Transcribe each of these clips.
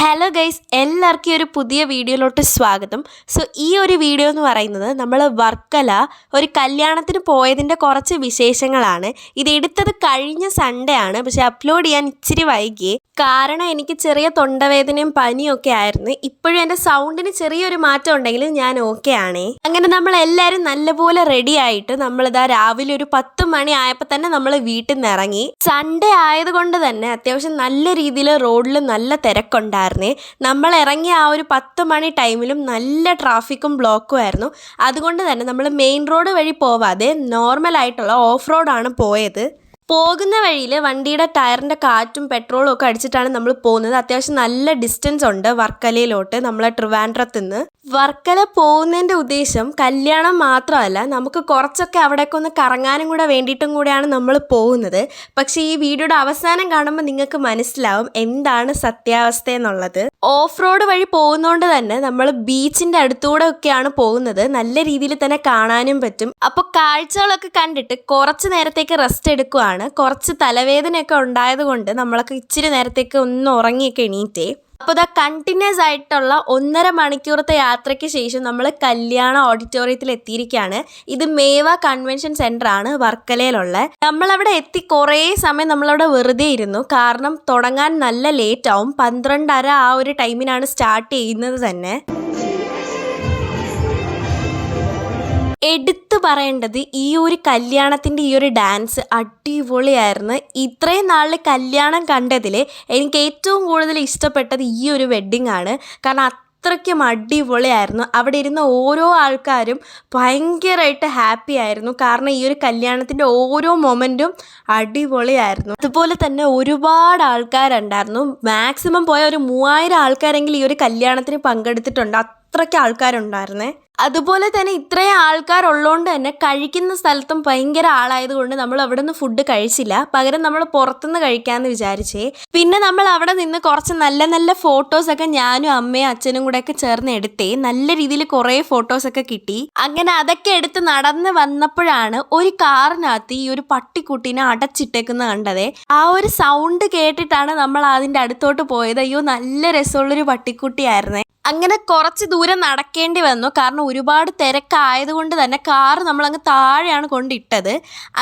Hello guys, എല്ലാവർക്കും ഒരു പുതിയ വീഡിയോയിലോട്ട് സ്വാഗതം. ഈ ഒരു വീഡിയോ എന്ന് പറയുന്നത് നമ്മൾ വർക്കല ഒരു കല്യാണത്തിന് പോയതിൻ്റെ കുറച്ച് വിശേഷങ്ങളാണ്. ഇത് എടുത്തത് കഴിഞ്ഞ സൺഡേ ആണ്, പക്ഷെ അപ്ലോഡ് ചെയ്യാൻ ഇച്ചിരി വൈകി. കാരണം എനിക്ക് ചെറിയ തൊണ്ടവേദനയും പനിയും ഒക്കെ ആയിരുന്നു. ഇപ്പോഴും എൻ്റെ സൗണ്ടിന് ചെറിയൊരു മാറ്റം ഉണ്ടെങ്കിലും ഞാൻ ഓക്കെ ആണേ. അങ്ങനെ നമ്മളെല്ലാവരും നല്ലപോലെ റെഡി ആയിട്ട് നമ്മളിതാ രാവിലെ ഒരു 10 മണി ആയപ്പോൾ തന്നെ നമ്മൾ വീട്ടിൽ നിന്ന് ഇറങ്ങി. സൺഡേ ആയതുകൊണ്ട് തന്നെ അത്യാവശ്യം നല്ല രീതിയിൽ റോഡിൽ നല്ല തിരക്കുണ്ടായിരുന്നു. നമ്മൾ ഇറങ്ങിയ ആ ഒരു 10 മണി ടൈമിലും നല്ല ട്രാഫിക്കും ബ്ലോക്കും ആയിരുന്നു. അതുകൊണ്ട് തന്നെ നമ്മൾ മെയിൻ റോഡ് വഴി പോവാതെ നോർമലായിട്ടുള്ള ഓഫ് റോഡാണ് പോയത്. പോകുന്ന വഴിയിൽ വണ്ടിയുടെ ടയറിൻ്റെ കാറ്റും പെട്രോളും ഒക്കെ അടിച്ചിട്ടാണ് നമ്മൾ പോകുന്നത്. അത്യാവശ്യം നല്ല ഡിസ്റ്റൻസ് ഉണ്ട് വർക്കലയിലോട്ട്, നമ്മളെ ട്രിവാൻഡ്രത്ത് നിന്ന്. വർക്കല പോകുന്നതിൻ്റെ ഉദ്ദേശം കല്യാണം മാത്രമല്ല, നമുക്ക് കുറച്ചൊക്കെ അവിടേക്ക് ഒന്ന് കറങ്ങാനും കൂടെ വേണ്ടിയിട്ടും കൂടെയാണ് നമ്മൾ പോകുന്നത്. പക്ഷേ ഈ വീഡിയോയുടെ അവസാനം കാണുമ്പോൾ നിങ്ങൾക്ക് മനസ്സിലാവും എന്താണ് സത്യാവസ്ഥ എന്നുള്ളത്. ഓഫ് റോഡ് വഴി പോകുന്നതുകൊണ്ട് തന്നെ നമ്മൾ ബീച്ചിൻ്റെ അടുത്തൂടെ ഒക്കെയാണ് പോകുന്നത്. നല്ല രീതിയിൽ തന്നെ കാണാനും പറ്റും. അപ്പോൾ കാഴ്ചകളൊക്കെ കണ്ടിട്ട് കുറച്ച് നേരത്തേക്ക് റെസ്റ്റ് എടുക്കുകയാണ്. കുറച്ച് തലവേദനയൊക്കെ ഉണ്ടായത് കൊണ്ട് നമ്മളൊക്കെ ഇച്ചിരി നേരത്തേക്ക് ഒന്ന് ഉറങ്ങിയൊക്കെ എണീറ്റേ. അപ്പോൾ ഇതാ കണ്ടിന്യൂസ് ആയിട്ടുള്ള 1.5 മണിക്കൂറത്തെ യാത്രയ്ക്ക് ശേഷം നമ്മൾ കല്യാണ ഓഡിറ്റോറിയത്തിൽ എത്തിയിരിക്കുകയാണ്. ഇത് മേവ കൺവെൻഷൻ സെൻ്റർ ആണ് വർക്കലയിലുള്ള. നമ്മളവിടെ എത്തി കുറേ സമയം നമ്മളവിടെ വെറുതെ ഇരുന്നു. കാരണം തുടങ്ങാൻ നല്ല ലേറ്റ് ആവും. 12:30 ആ ഒരു ടൈമിനാണ് സ്റ്റാർട്ട് ചെയ്യുന്നത് തന്നെ. എടുത്തു പറയേണ്ടത് ഈ ഒരു കല്യാണത്തിൻ്റെ ഈ ഒരു ഡാൻസ് അടിപൊളിയായിരുന്നു. ഇത്രയും നാളിൽ കല്യാണം കണ്ടതിൽ എനിക്ക് ഏറ്റവും കൂടുതൽ ഇഷ്ടപ്പെട്ടത് ഈ ഒരു വെഡ്ഡിങ് ആണ്. കാരണം അത്രയ്ക്കും അടിപൊളിയായിരുന്നു. അവിടെ ഇരുന്ന ഓരോ ആൾക്കാരും ഭയങ്കരമായിട്ട് ഹാപ്പി ആയിരുന്നു. കാരണം ഈ ഒരു കല്യാണത്തിൻ്റെ ഓരോ മൊമെൻറ്റും അടിപൊളിയായിരുന്നു. അതുപോലെ തന്നെ ഒരുപാട് ആൾക്കാരുണ്ടായിരുന്നു. മാക്സിമം പോയ ഒരു 3000 ആൾക്കാരെങ്കിലും ഈ ഒരു കല്യാണത്തിന് പങ്കെടുത്തിട്ടുണ്ട്. അത്രയ്ക്ക് ആൾക്കാരുണ്ടായിരുന്നേ. അതുപോലെ തന്നെ ഇത്രയും ആൾക്കാരുള്ളതുകൊണ്ട് തന്നെ കഴിക്കുന്ന സ്ഥലത്തും ഭയങ്കര ആളായതുകൊണ്ട് നമ്മൾ അവിടെ നിന്ന് ഫുഡ് കഴിച്ചില്ല. പകരം നമ്മൾ പുറത്തുനിന്ന് കഴിക്കാമെന്ന് വിചാരിച്ചേ. പിന്നെ നമ്മൾ അവിടെ നിന്ന് കുറച്ച് നല്ല നല്ല ഫോട്ടോസൊക്കെ ഞാനും അമ്മയും അച്ഛനും കൂടെയൊക്കെ ചേർന്ന് എടുത്തേ. നല്ല രീതിയിൽ കുറേ ഫോട്ടോസൊക്കെ കിട്ടി. അങ്ങനെ അതൊക്കെ എടുത്ത് നടന്ന് വന്നപ്പോഴാണ് ഒരു കാറിനകത്ത് ഈ ഒരു പട്ടിക്കുട്ടീനെ അടച്ചിട്ടേക്കുന്നത് കണ്ടതേ. ആ ഒരു സൗണ്ട് കേട്ടിട്ടാണ് നമ്മൾ അതിൻ്റെ അടുത്തോട്ട് പോയത്. അയ്യോ, നല്ല രസമുള്ളൊരു പട്ടിക്കുട്ടിയായിരുന്നേ. അങ്ങനെ കുറച്ച് ദൂരം നടക്കേണ്ടി വന്നു. കാരണം ഒരുപാട് തിരക്കായതുകൊണ്ട് തന്നെ കാറ് നമ്മളങ്ങ് താഴെയാണ് കൊണ്ടിട്ടത്.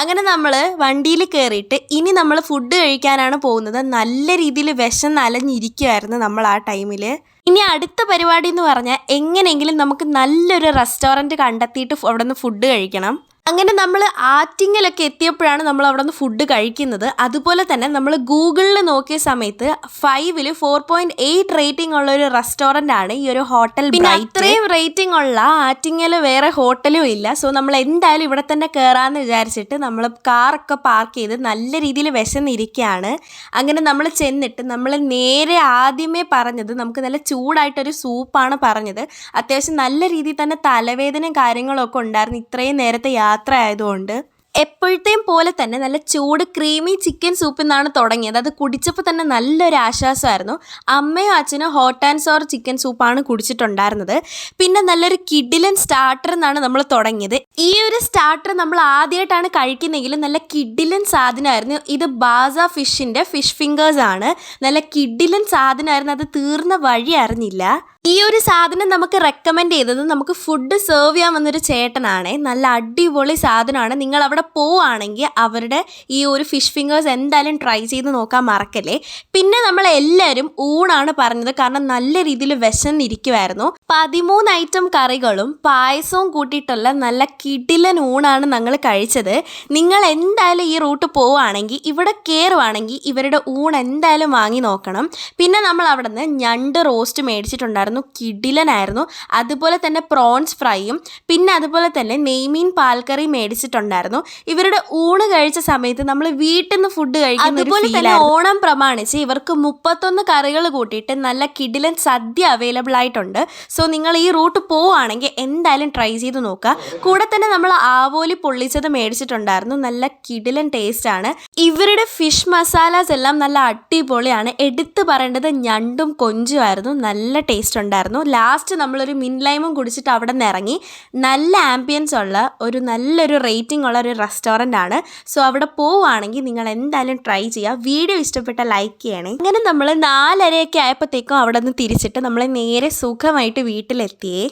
അങ്ങനെ നമ്മൾ വണ്ടിയിൽ കയറിയിട്ട് ഇനി നമ്മൾ ഫുഡ് കഴിക്കാനാണ് പോകുന്നത്. നല്ല രീതിയിൽ വിശന്നലഞ്ഞിരിക്കുമായിരുന്നു നമ്മൾ ആ ടൈമിൽ. ഇനി അടുത്ത പരിപാടി എന്ന് പറഞ്ഞാൽ എങ്ങനെയെങ്കിലും നമുക്ക് നല്ലൊരു റെസ്റ്റോറൻറ്റ് കണ്ടെത്തിയിട്ട് അവിടെ നിന്ന് ഫുഡ് കഴിക്കണം. അങ്ങനെ നമ്മൾ ആറ്റിങ്ങലൊക്കെ എത്തിയപ്പോഴാണ് നമ്മൾ അവിടെ നിന്ന് ഫുഡ് കഴിക്കുന്നത്. അതുപോലെ തന്നെ നമ്മൾ ഗൂഗിളിൽ നോക്കിയ സമയത്ത് 5ൽ 4.8 റേറ്റിംഗ് ഉള്ള ഒരു റെസ്റ്റോറൻ്റ് ആണ് ഈ ഒരു ഹോട്ടൽ. പിന്നെ ഇത്രയും റേറ്റിംഗ് ഉള്ള ആറ്റിങ്ങൽ വേറെ ഹോട്ടലും ഇല്ല. സോ നമ്മൾ എന്തായാലും ഇവിടെ തന്നെ കയറാമെന്ന് വിചാരിച്ചിട്ട് നമ്മൾ കാറൊക്കെ പാർക്ക് ചെയ്ത് നല്ല രീതിയിൽ വിശന്നിരിക്കുകയാണ്. അങ്ങനെ നമ്മൾ ചെന്നിട്ട് നമ്മൾ നേരെ ആദ്യമേ പറഞ്ഞത് നമുക്ക് നല്ല ചൂടായിട്ടൊരു സൂപ്പാണ് പറഞ്ഞത്. അത്യാവശ്യം നല്ല രീതിയിൽ തന്നെ തലവേദനയും കാര്യങ്ങളൊക്കെ ഉണ്ടായിരുന്നു ഇത്രയും നേരത്തെ യാത്ര ആയതുകൊണ്ട്. എപ്പോഴത്തെയും പോലെ തന്നെ നല്ല ചൂട് ക്രീമി ചിക്കൻ സൂപ്പിൽ നിന്നാണ് തുടങ്ങിയത്. അത് കുടിച്ചപ്പോൾ തന്നെ നല്ലൊരു ആശ്വാസമായിരുന്നു. അമ്മയും അച്ഛനും ഹോട്ട് ആൻഡ് സോർ ചിക്കൻ സൂപ്പാണ് കുടിച്ചിട്ടുണ്ടായിരുന്നത്. പിന്നെ നല്ലൊരു കിഡിലൻ സ്റ്റാർട്ടർ എന്നാണ് നമ്മൾ തുടങ്ങിയത്. ഈ ഒരു സ്റ്റാർട്ടർ നമ്മൾ ആദ്യമായിട്ടാണ് കഴിക്കുന്നെങ്കിലും നല്ല കിഡിലൻ സാധനമായിരുന്നു. ഇത് ബാസ ഫിഷിൻ്റെ ഫിഷ് ഫിംഗേഴ്സ് ആണ്. നല്ല കിഡിലൻ സാധനമായിരുന്നു. അത് തീർന്ന വഴി അറിഞ്ഞില്ല. ഈ ഒരു സാധനം നമുക്ക് റെക്കമെൻഡ് ചെയ്തത് നമുക്ക് ഫുഡ് സെർവ് ചെയ്യാൻ വന്നൊരു ചേട്ടനാണ്. നല്ല അടിപൊളി സാധനമാണ്. നിങ്ങൾ അവിടെ പോവുകയാണെങ്കിൽ അവരുടെ ഈ ഒരു ഫിഷ് ഫിംഗേഴ്സ് എന്തായാലും ട്രൈ ചെയ്ത് നോക്കാൻ മറക്കല്ലേ. പിന്നെ നമ്മളെല്ലാവരും ഊണാണ് പറഞ്ഞത്. കാരണം നല്ല രീതിയിൽ വിശന്നിരിക്കുമായിരുന്നു. 13 ഐറ്റം കറികളും പായസവും കൂട്ടിയിട്ടുള്ള നല്ല കിടിലൻ ഊണാണ് ഞങ്ങൾ കഴിച്ചത്. നിങ്ങൾ എന്തായാലും ഈ റൂട്ട് പോവുകയാണെങ്കിൽ ഇവിടെ കയറുവാണെങ്കിൽ ഇവരുടെ ഊൺ എന്തായാലും വാങ്ങി നോക്കണം. പിന്നെ നമ്മൾ അവിടെ നിന്ന് ഞണ്ട് റോസ്റ്റ് മേടിച്ചിട്ടുണ്ടായിരുന്നു. കിടിലനായിരുന്നു. അതുപോലെ തന്നെ പ്രോൺസ് ഫ്രൈയും പിന്നെ അതുപോലെ തന്നെ നെയ്മീൻ പാൽക്കറി മേടിച്ചിട്ടുണ്ടായിരുന്നു. ഇവരുടെ ഊണ് കഴിച്ച സമയത്ത് നമ്മൾ വീട്ടിൽ നിന്ന് ഫുഡ് കഴിക്കുന്ന അതുപോലെ തന്നെ ഓണം പ്രമാണിച്ച് ഇവർക്ക് 31 കറികൾ കൂട്ടിയിട്ട് നല്ല കിടിലൻ സദ്യ അവൈലബിൾ ആയിട്ടുണ്ട്. സോ നിങ്ങൾ ഈ റൂട്ട് പോവുകയാണെങ്കിൽ എന്തായാലും ട്രൈ ചെയ്ത് നോക്കുക. കൂടെ തന്നെ നമ്മൾ ആവോലി പൊള്ളിച്ചത് മേടിച്ചിട്ടുണ്ടായിരുന്നു. നല്ല കിടിലൻ ടേസ്റ്റ് ആണ്. ഇവരുടെ ഫിഷ് മസാലാസ് എല്ലാം നല്ല അടിപൊളിയാണ്. എടുത്തു പറയേണ്ടത് ഞണ്ടും കൊഞ്ചുമായിരുന്നു. നല്ല ടേസ്റ്റ് ഉണ്ടായിരുന്നു. ലാസ്റ്റ് നമ്മളൊരു മിൻറ്റ് ലൈമും കുടിച്ചിട്ട് അവിടെ നിന്ന് ഇറങ്ങി. നല്ല ആംബിയൻസ് ഉള്ള നല്ലൊരു റേറ്റിംഗ് ഉള്ള ഒരു റെസ്റ്റോറൻ്റ് ആണ്. സോ അവിടെ പോവുകയാണെങ്കിൽ നിങ്ങൾ എന്തായാലും ട്രൈ ചെയ്യുക. വീഡിയോ ഇഷ്ടപ്പെട്ട ലൈക്ക് ചെയ്യണേ. അങ്ങനെ നമ്മൾ 4:30 ആയപ്പോഴത്തേക്കും അവിടെ നിന്ന് തിരിച്ചിട്ട് നമ്മൾ നേരെ സുഖമായിട്ട് വീട്ടിലെത്തിയേ.